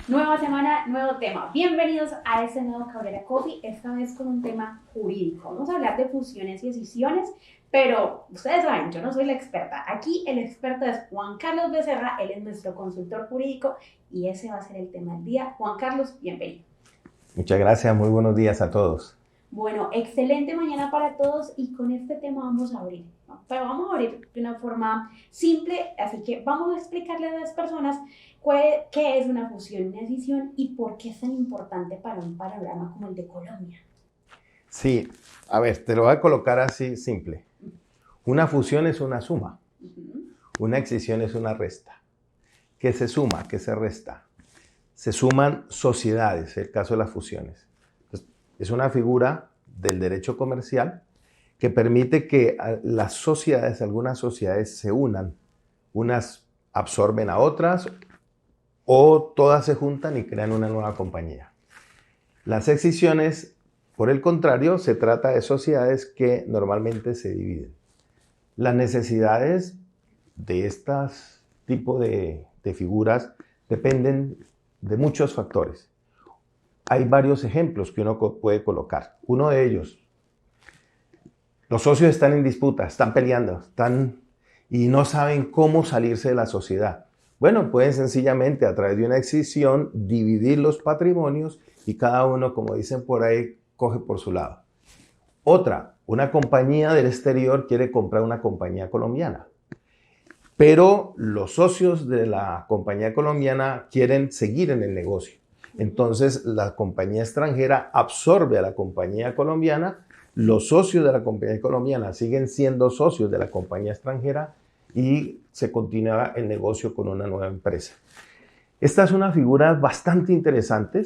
Nueva semana, nuevo tema. Bienvenidos a este nuevo Cabrera Coffee, esta vez con un tema jurídico. Vamos a hablar de fusiones y escisiones, pero ustedes saben, yo no soy la experta. Aquí el experto es Juan Carlos Becerra, él es nuestro consultor jurídico y ese va a ser el tema del día. Juan Carlos, bienvenido. Muchas gracias, muy buenos días a todos. Bueno, excelente mañana para todos y con este tema vamos a abrir, ¿no? Pero vamos a abrir de una forma simple, así que vamos a explicarle a las personas qué es una fusión y una escisión y por qué es tan importante para un panorama como el de Colombia. Sí, a ver, te lo voy a colocar así simple. Una fusión es una suma, una escisión es una resta. ¿Qué se suma? ¿Qué se resta? Se suman sociedades, el caso de las fusiones. Es una figura del derecho comercial que permite que las sociedades, algunas sociedades se unan, unas absorben a otras o todas se juntan y crean una nueva compañía. Las escisiones, por el contrario, se trata de sociedades que normalmente se dividen. Las necesidades de estos tipos de figuras dependen de muchos factores. Hay varios ejemplos que uno puede colocar. Uno de ellos, los socios están en disputa, están peleando, y no saben cómo salirse de la sociedad. Bueno, pueden sencillamente a través de una escisión dividir los patrimonios y cada uno, como dicen por ahí, coge por su lado. Otra, una compañía del exterior quiere comprar una compañía colombiana, pero los socios de la compañía colombiana quieren seguir en el negocio. Entonces, la compañía extranjera absorbe a la compañía colombiana, los socios de la compañía colombiana siguen siendo socios de la compañía extranjera y se continúa el negocio con una nueva empresa. Esta es una figura bastante interesante.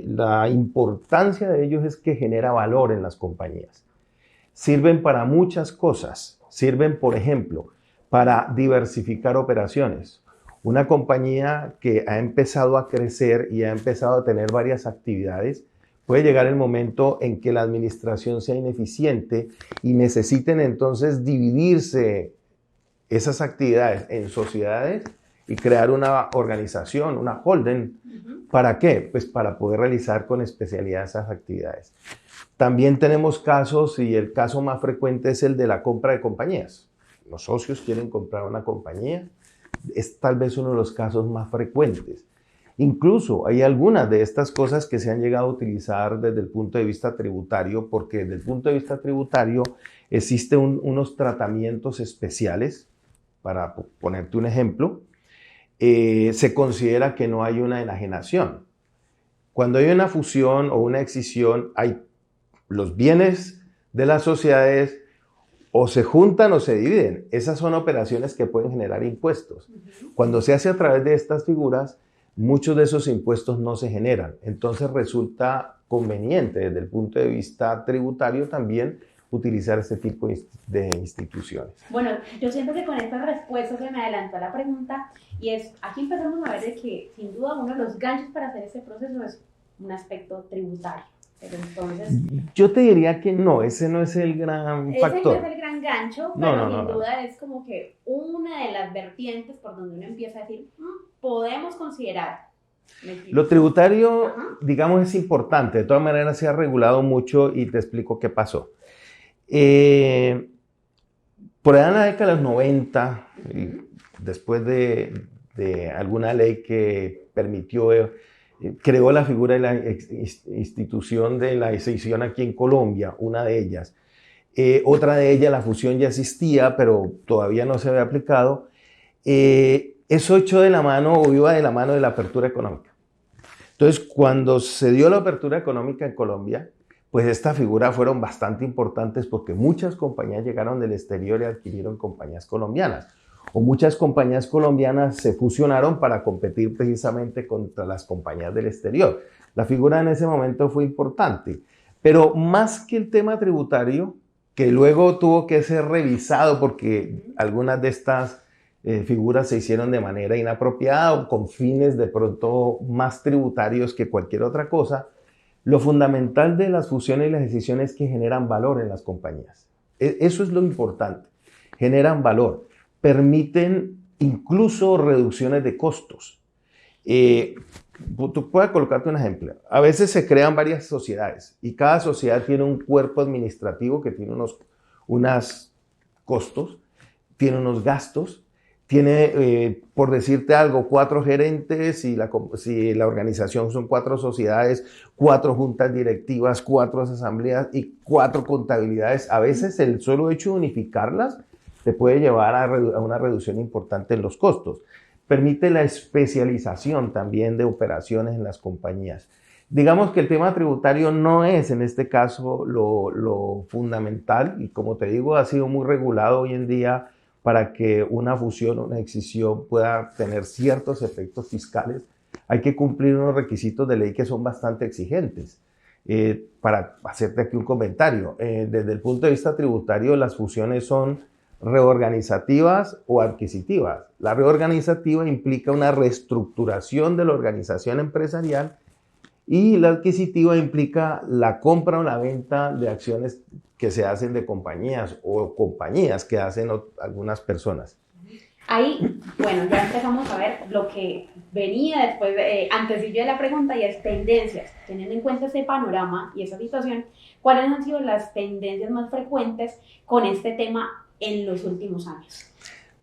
La importancia de ellos es que genera valor en las compañías. Sirven para muchas cosas. Sirven, por ejemplo, para diversificar operaciones. Una compañía que ha empezado a crecer y ha empezado a tener varias actividades, puede llegar el momento en que la administración sea ineficiente y necesiten entonces dividirse esas actividades en sociedades y crear una organización, una holding. ¿Para qué? Pues para poder realizar con especialidad esas actividades. También tenemos casos, y el caso más frecuente es el de la compra de compañías. Los socios quieren comprar una compañía. Es tal vez uno de los casos más frecuentes. Incluso hay algunas de estas cosas que se han llegado a utilizar desde el punto de vista tributario, porque desde el punto de vista tributario existen unos tratamientos especiales. Para ponerte un ejemplo, se considera que no hay una enajenación. Cuando hay una fusión o una escisión, hay los bienes de las sociedades o se juntan o se dividen. Esas son operaciones que pueden generar impuestos. Cuando se hace a través de estas figuras, muchos de esos impuestos no se generan. Entonces resulta conveniente desde el punto de vista tributario también utilizar este tipo de instituciones. Bueno, yo siento que con esta respuesta se me adelantó la pregunta y es, aquí empezamos a ver de que sin duda uno de los ganchos para hacer este proceso es un aspecto tributario. Pero entonces, yo te diría que no, ese no es el gran factor. Ese no es el gran gancho, pero sin duda es como que una de las vertientes por donde uno empieza a decir, podemos considerar. Lo tributario, digamos, es importante. De todas maneras, se ha regulado mucho y te explico qué pasó. Por allá en la década de los 90, después de alguna ley que permitió, creó la figura de la institución de la escisión aquí en Colombia, una de ellas. Otra de ellas, la fusión ya existía, pero todavía no se había aplicado. Eso echó de la mano o iba de la mano de la apertura económica. Entonces, cuando se dio la apertura económica en Colombia, pues estas figuras fueron bastante importantes porque muchas compañías llegaron del exterior y adquirieron compañías colombianas. O muchas compañías colombianas se fusionaron para competir precisamente contra las compañías del exterior. La figura en ese momento fue importante. Pero más que el tema tributario, que luego tuvo que ser revisado porque algunas de estas figuras se hicieron de manera inapropiada o con fines de pronto más tributarios que cualquier otra cosa, lo fundamental de las fusiones y las escisiones es que generan valor en las compañías. Eso es lo importante. Generan valor. Permiten incluso reducciones de costos. tú puedes colocarte un ejemplo. A veces se crean varias sociedades y cada sociedad tiene un cuerpo administrativo que tiene unos costos, tiene unos gastos, tiene, por decirte algo, 4 gerentes, si la organización son 4 sociedades, 4 juntas directivas, 4 asambleas y 4 contabilidades. A veces el solo hecho de unificarlas te puede llevar a una reducción importante en los costos. Permite la especialización también de operaciones en las compañías. Digamos que el tema tributario no es en este caso lo fundamental y como te digo ha sido muy regulado hoy en día para que una fusión o una escisión pueda tener ciertos efectos fiscales. Hay que cumplir unos requisitos de ley que son bastante exigentes. Para hacerte aquí un comentario, desde el punto de vista tributario las fusiones son reorganizativas o adquisitivas. La reorganizativa implica una reestructuración de la organización empresarial y la adquisitiva implica la compra o la venta de acciones que se hacen de compañías o compañías que hacen algunas personas. Ahí, bueno, ya empezamos a ver lo que venía después, antes de la pregunta, y es tendencias. Teniendo en cuenta ese panorama y esa situación, ¿cuáles han sido las tendencias más frecuentes con este tema en los últimos años?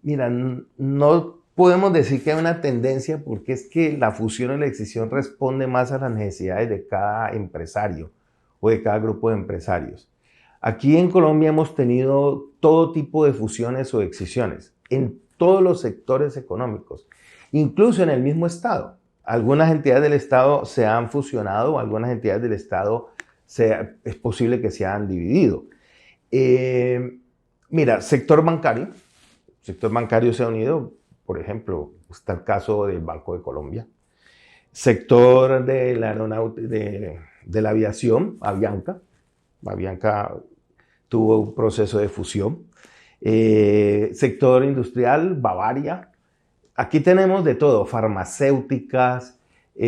Mira, no podemos decir que hay una tendencia porque es que la fusión y la escisión responde más a las necesidades de cada empresario o de cada grupo de empresarios. Aquí en Colombia hemos tenido todo tipo de fusiones o escisiones en todos los sectores económicos, incluso en el mismo Estado. Algunas entidades del Estado se han fusionado, algunas entidades del Estado es posible que se han dividido. Mira, sector bancario se ha unido, por ejemplo, está el caso del Banco de Colombia. Sector de la de la aviación, Avianca tuvo un proceso de fusión. Sector industrial, Bavaria. Aquí tenemos de todo, farmacéuticas,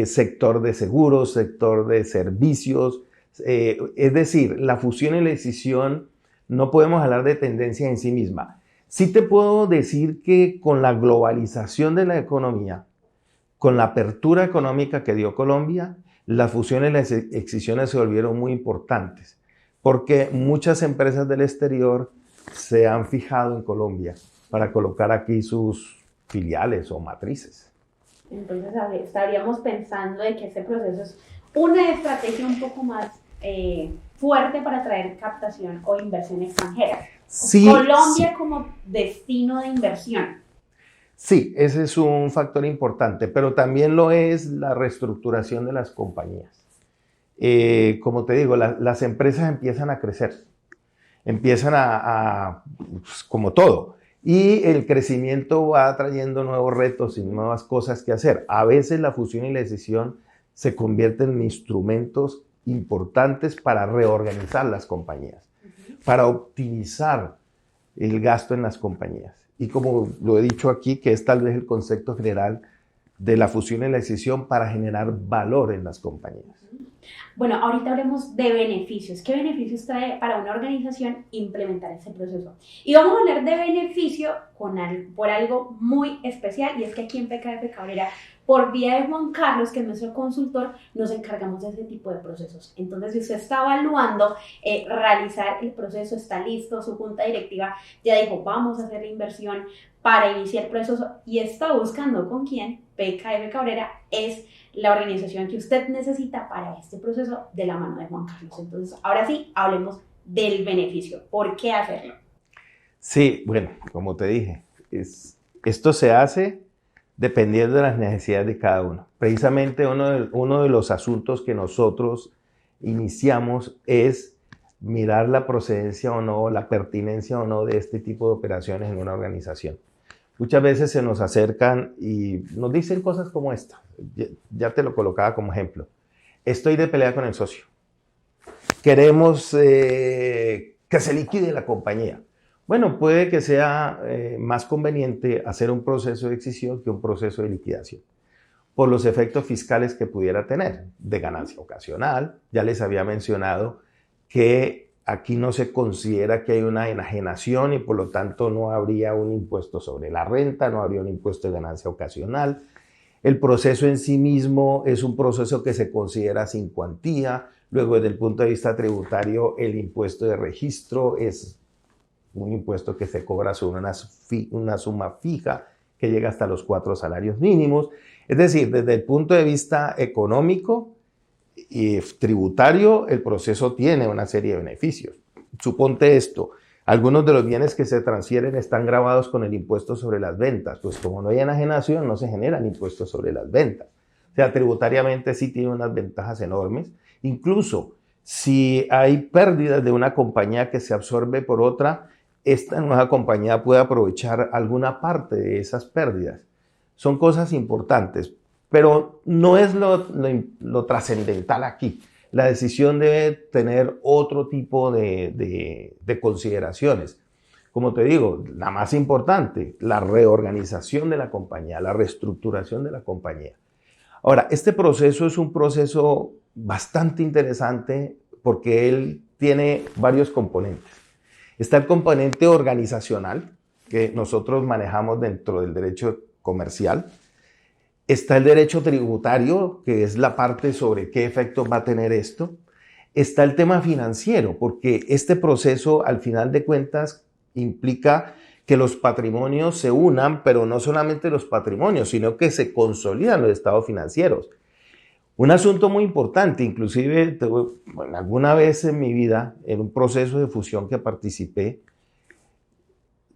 sector de seguros, sector de servicios. Es decir, la fusión y la escisión no podemos hablar de tendencia en sí misma. Sí te puedo decir que con la globalización de la economía, con la apertura económica que dio Colombia, las fusiones y las escisiones se volvieron muy importantes, porque muchas empresas del exterior se han fijado en Colombia para colocar aquí sus filiales o matrices. Entonces estaríamos pensando de que este proceso es una estrategia un poco más fuerte para atraer captación o inversión extranjera. Sí, Colombia sí. como destino de inversión. Sí, ese es un factor importante, pero también lo es la reestructuración de las compañías. Como te digo, las empresas empiezan a crecer, empiezan pues, como todo, y el crecimiento va trayendo nuevos retos y nuevas cosas que hacer. A veces la fusión y la escisión se convierten en instrumentos importantes para reorganizar las compañías, para optimizar el gasto en las compañías. Y como lo he dicho aquí, que es tal vez el concepto general de la fusión y la escisión para generar valor en las compañías. Bueno, ahorita hablemos de beneficios. ¿Qué beneficios trae para una organización implementar ese proceso? Y vamos a hablar de beneficio por algo muy especial, y es que aquí en PKF Cabrera, por vía de Juan Carlos, que es nuestro consultor, nos encargamos de ese tipo de procesos. Entonces, si usted está evaluando realizar el proceso, está listo, su junta directiva ya dijo, vamos a hacer la inversión para iniciar el proceso y está buscando con quién, PKF Cabrera es la organización que usted necesita para este proceso de la mano de Juan Carlos. Entonces, ahora sí, hablemos del beneficio. ¿Por qué hacerlo? Sí, bueno, como te dije, esto se hace dependiendo de las necesidades de cada uno. Precisamente uno de los asuntos que nosotros iniciamos es mirar la procedencia o no, la pertinencia o no de este tipo de operaciones en una organización. Muchas veces se nos acercan y nos dicen cosas como esta. Ya te lo colocaba como ejemplo. Estoy de pelea con el socio. Queremos que se liquide la compañía. Bueno, puede que sea más conveniente hacer un proceso de escisión que un proceso de liquidación, por los efectos fiscales que pudiera tener, de ganancia ocasional. Ya les había mencionado que aquí no se considera que hay una enajenación y por lo tanto no habría un impuesto sobre la renta, no habría un impuesto de ganancia ocasional. El proceso en sí mismo es un proceso que se considera sin cuantía. Luego, desde el punto de vista tributario, el impuesto de registro es un impuesto que se cobra sobre una suma fija que llega hasta los 4 salarios mínimos. Es decir, desde el punto de vista económico y tributario, el proceso tiene una serie de beneficios. Suponte esto, algunos de los bienes que se transfieren están gravados con el impuesto sobre las ventas, pues como no hay enajenación, no se generan impuestos sobre las ventas. O sea, tributariamente sí tiene unas ventajas enormes. Incluso si hay pérdidas de una compañía que se absorbe por otra, esta nueva compañía puede aprovechar alguna parte de esas pérdidas. Son cosas importantes, pero no es lo trascendental aquí. La decisión debe tener otro tipo de consideraciones. Como te digo, la más importante, la reorganización de la compañía, la reestructuración de la compañía. Ahora, este proceso es un proceso bastante interesante porque él tiene varios componentes. Está el componente organizacional que nosotros manejamos dentro del derecho comercial. Está el derecho tributario, que es la parte sobre qué efectos va a tener esto. Está el tema financiero, porque este proceso, al final de cuentas, implica que los patrimonios se unan, pero no solamente los patrimonios, sino que se consolidan los estados financieros. Un asunto muy importante, inclusive alguna vez en mi vida, en un proceso de fusión que participé,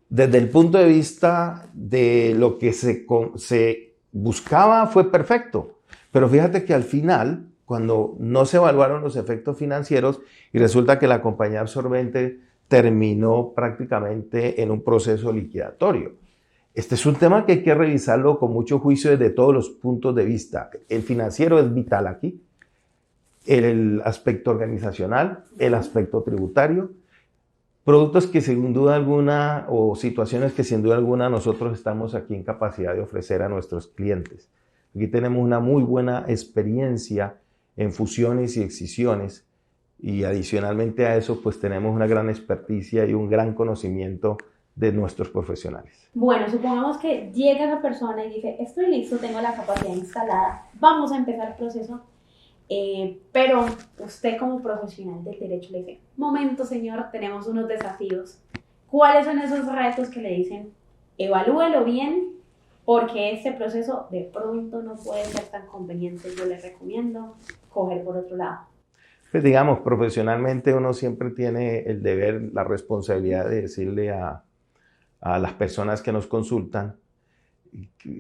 desde el punto de vista de lo que se buscaba fue perfecto, pero fíjate que al final, cuando no se evaluaron los efectos financieros y resulta que la compañía absorbente terminó prácticamente en un proceso liquidatorio. Este es un tema que hay que revisarlo con mucho juicio desde todos los puntos de vista. El financiero es vital aquí, el aspecto organizacional, el aspecto tributario, productos que sin duda alguna o situaciones que sin duda alguna nosotros estamos aquí en capacidad de ofrecer a nuestros clientes. Aquí tenemos una muy buena experiencia en fusiones y escisiones y adicionalmente a eso pues tenemos una gran experticia y un gran conocimiento de nuestros profesionales. Bueno, supongamos que llega esa persona y dice, estoy listo, tengo la capacidad instalada, vamos a empezar el proceso, pero usted como profesional del derecho le dice, momento señor, tenemos unos desafíos. ¿Cuáles son esos retos que le dicen, evalúelo bien, porque este proceso de pronto no puede ser tan conveniente? Yo le recomiendo coger por otro lado. Pues digamos, profesionalmente uno siempre tiene el deber, la responsabilidad de decirle a las personas que nos consultan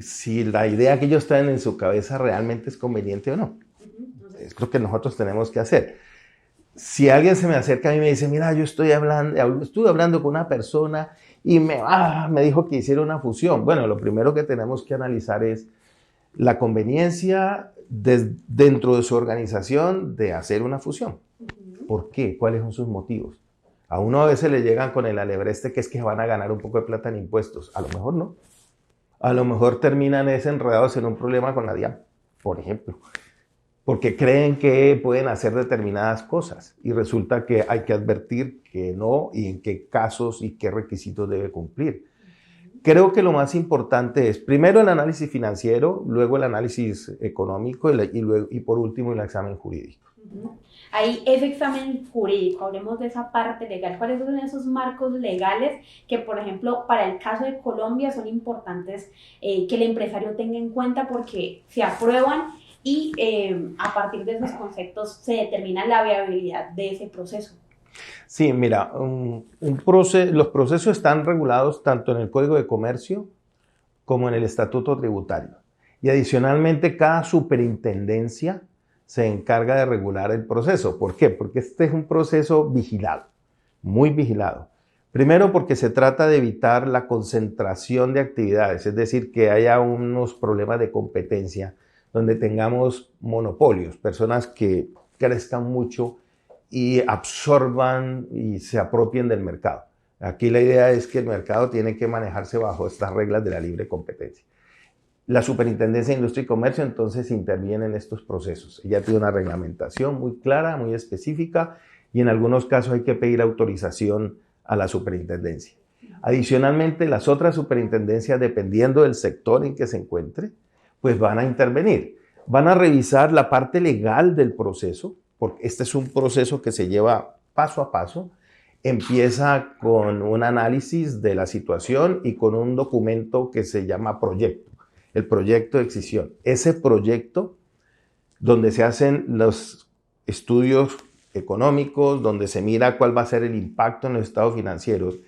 si la idea que ellos traen en su cabeza realmente es conveniente o no. Es lo que nosotros tenemos que hacer. Si alguien se me acerca a mí y me dice, mira, yo estuve hablando con una persona y me dijo que hiciera una fusión. Bueno, lo primero que tenemos que analizar es la conveniencia dentro de su organización de hacer una fusión. ¿Por qué? ¿Cuáles son sus motivos? A uno a veces le llegan con el alebreste que es que van a ganar un poco de plata en impuestos. A lo mejor no. A lo mejor terminan enredados en un problema con la DIAN, por ejemplo. Porque creen que pueden hacer determinadas cosas y resulta que hay que advertir que no y en qué casos y qué requisitos debe cumplir. Creo que lo más importante es primero el análisis financiero, luego el análisis económico y por último el examen jurídico. Ahí ese examen jurídico, hablemos de esa parte legal. ¿Cuáles son esos marcos legales que, por ejemplo, para el caso de Colombia son importantes que el empresario tenga en cuenta porque se aprueban y a partir de esos conceptos se determina la viabilidad de ese proceso? Sí, mira, los procesos están regulados tanto en el Código de Comercio como en el Estatuto Tributario. Y adicionalmente, cada superintendencia se encarga de regular el proceso. ¿Por qué? Porque este es un proceso vigilado, muy vigilado. Primero porque se trata de evitar la concentración de actividades, es decir, que haya unos problemas de competencia donde tengamos monopolios, personas que crezcan mucho y absorban y se apropien del mercado. Aquí la idea es que el mercado tiene que manejarse bajo estas reglas de la libre competencia. La Superintendencia de Industria y Comercio entonces interviene en estos procesos. Ella tiene una reglamentación muy clara, muy específica y en algunos casos hay que pedir autorización a la superintendencia. Adicionalmente, las otras superintendencias, dependiendo del sector en que se encuentre, pues van a intervenir. Van a revisar la parte legal del proceso, porque este es un proceso que se lleva paso a paso. Empieza con un análisis de la situación y con un documento que se llama proyecto, el proyecto de decisión. Ese proyecto, donde se hacen los estudios económicos, donde se mira cuál va a ser el impacto en los estados financieros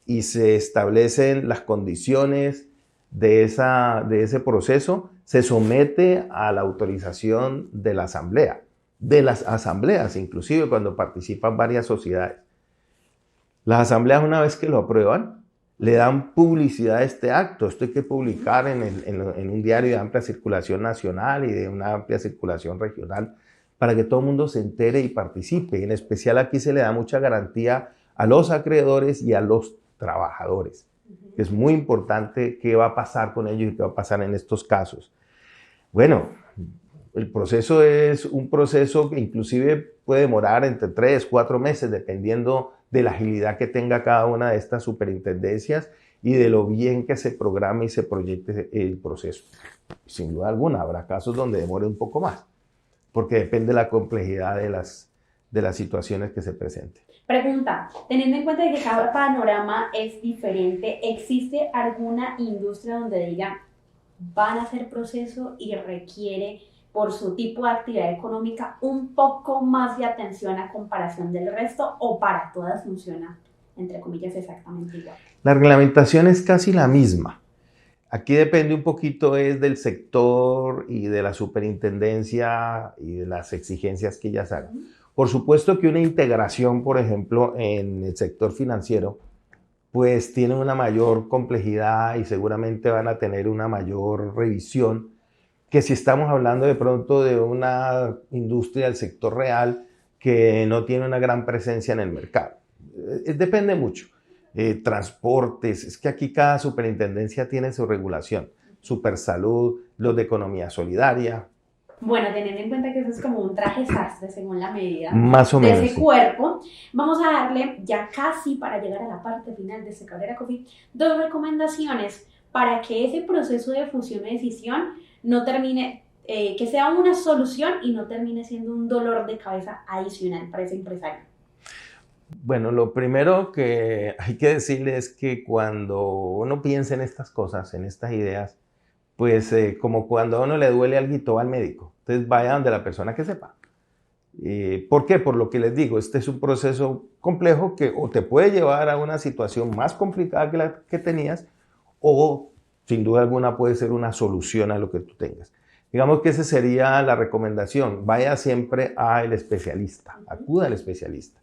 y se establecen las condiciones de ese proceso, se somete a la autorización de la asamblea, de las asambleas, inclusive cuando participan varias sociedades. Las asambleas, una vez que lo aprueban, le dan publicidad a este acto. Esto hay que publicar en un diario de amplia circulación nacional y de una amplia circulación regional para que todo el mundo se entere y participe. En especial aquí se le da mucha garantía a los acreedores y a los trabajadores. Es muy importante qué va a pasar con ellos y qué va a pasar en estos casos. Bueno, el proceso es un proceso que inclusive puede demorar entre 3, 4 meses, dependiendo de la agilidad que tenga cada una de estas superintendencias y de lo bien que se programe y se proyecte el proceso. Sin duda alguna, habrá casos donde demore un poco más, porque depende de la complejidad de las situaciones que se presenten. Pregunta, teniendo en cuenta que cada panorama es diferente, ¿existe alguna industria donde digan van a hacer proceso y requiere por su tipo de actividad económica un poco más de atención a comparación del resto, o para todas funciona, entre comillas, exactamente igual? La reglamentación es casi la misma. Aquí depende un poquito es del sector y de la superintendencia y de las exigencias que ellas hagan. Por supuesto que una integración, por ejemplo, en el sector financiero, pues tiene una mayor complejidad y seguramente van a tener una mayor revisión que si estamos hablando de pronto de una industria del sector real que no tiene una gran presencia en el mercado. Depende mucho. Transportes, es que aquí cada superintendencia tiene su regulación. Supersalud, los de economía solidaria. Bueno, teniendo en cuenta que eso es como un traje sastre según la medida Más o menos, de ese cuerpo, vamos a darle ya casi para llegar a la parte final de este Cabrera Coffee 2 recomendaciones para que ese proceso de fusión y decisión no termine, que sea una solución y no termine siendo un dolor de cabeza adicional para ese empresario. Bueno, lo primero que hay que decirle es que cuando uno piensa en estas cosas, en estas ideas, pues como cuando a uno le duele algo, va al médico. Entonces vaya donde la persona que sepa. ¿Por qué? Por lo que les digo, este es un proceso complejo que o te puede llevar a una situación más complicada que la que tenías, o sin duda alguna puede ser una solución a lo que tú tengas. Digamos que esa sería la recomendación. Vaya siempre al especialista, acuda al especialista.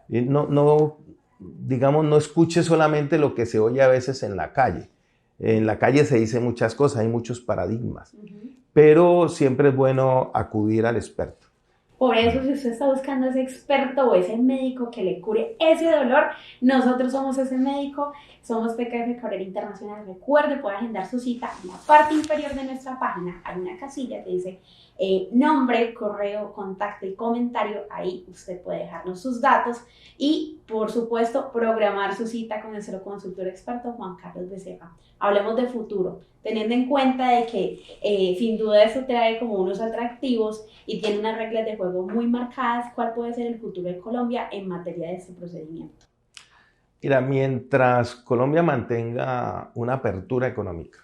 Digamos, no escuche solamente lo que se oye a veces en la calle. En la calle se dice muchas cosas, hay muchos paradigmas, pero siempre es bueno acudir al experto. Por eso, si usted está buscando ese experto o ese médico que le cure ese dolor, nosotros somos ese médico, somos PKF Cabrera Internacional. Recuerde, puede agendar su cita. En la parte inferior de nuestra página hay una casilla que dice nombre, correo, contacto y comentario. Ahí usted puede dejarnos sus datos y, por supuesto, programar su cita con nuestro consultor experto Juan Carlos Becerra. Hablemos de futuro, teniendo en cuenta de que sin duda eso trae como unos atractivos y tiene unas reglas de juego muy marcadas. ¿Cuál puede ser el futuro de Colombia en materia de este procedimiento? Mira, mientras Colombia mantenga una apertura económica,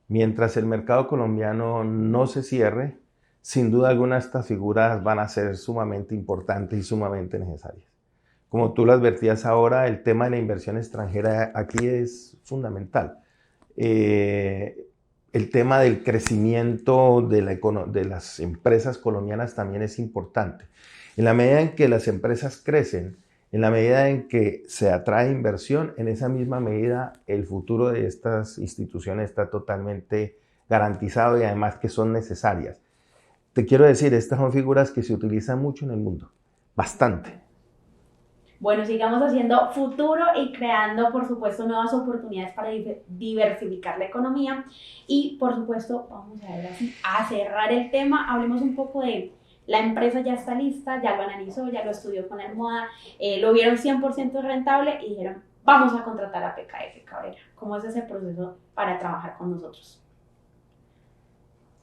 mientras el mercado colombiano no se cierre, sin duda alguna estas figuras van a ser sumamente importantes y sumamente necesarias. Como tú lo advertías ahora, el tema de la inversión extranjera aquí es fundamental. El tema del crecimiento de las empresas colombianas también es importante. En la medida en que las empresas crecen, en la medida en que se atrae inversión, en esa misma medida el futuro de estas instituciones está totalmente garantizado y además que son necesarias. Te quiero decir, estas son figuras que se utilizan mucho en el mundo, bastante. Bueno, sigamos haciendo futuro y creando, por supuesto, nuevas oportunidades para diversificar la economía. Y, por supuesto, vamos a ver así, a cerrar el tema. Hablemos un poco de la empresa. Ya está lista, ya lo analizó, ya lo estudió con la almohada, lo vieron 100% rentable y dijeron, vamos a contratar a PKF Cabrera. ¿Cómo es ese proceso para trabajar con nosotros?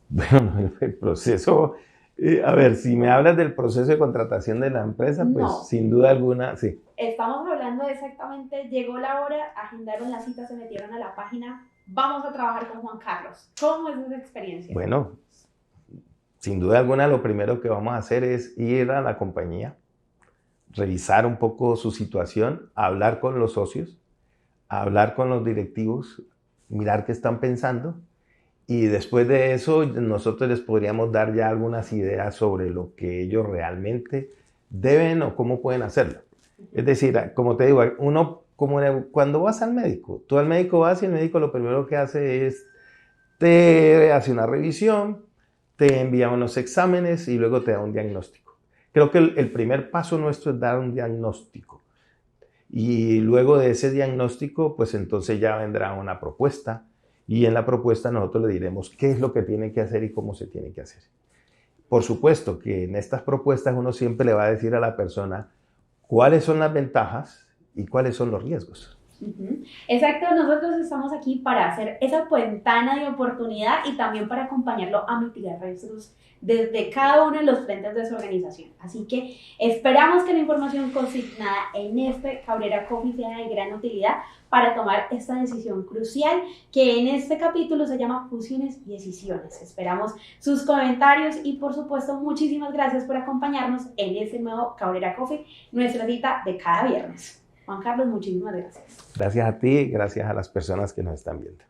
Bueno, el proceso, a ver, si me hablas del proceso de contratación de la empresa, pues No. sin duda alguna, sí. Estamos hablando de exactamente, llegó la hora, agendaron la cita, se metieron a la página, vamos a trabajar con Juan Carlos. ¿Cómo es esa experiencia? Bueno, sin duda alguna lo primero que vamos a hacer es ir a la compañía, revisar un poco su situación, hablar con los socios, hablar con los directivos, mirar qué están pensando. Y después de eso, nosotros les podríamos dar ya algunas ideas sobre lo que ellos realmente deben o cómo pueden hacerlo. Es decir, como te digo, uno, como cuando vas al médico, tú al médico vas y el médico lo primero que hace es, te hace una revisión, te envía unos exámenes y luego te da un diagnóstico. Creo que el primer paso nuestro es dar un diagnóstico. Y luego de ese diagnóstico, pues entonces ya vendrá una propuesta. Y en la propuesta nosotros le diremos qué es lo que tiene que hacer y cómo se tiene que hacer. Por supuesto que en estas propuestas uno siempre le va a decir a la persona cuáles son las ventajas y cuáles son los riesgos. Exacto, nosotros estamos aquí para hacer esa ventana de oportunidad y también para acompañarlo a mitigar riesgos desde cada uno de los frentes de su organización. Así que esperamos que la información consignada en este Cabrera Coffee sea de gran utilidad para tomar esta decisión crucial que en este capítulo se llama Fusiones y Decisiones. Esperamos sus comentarios y por supuesto muchísimas gracias por acompañarnos en este nuevo Cabrera Coffee, nuestra cita de cada viernes. Juan Carlos, muchísimas gracias. Gracias a ti, gracias a las personas que nos están viendo.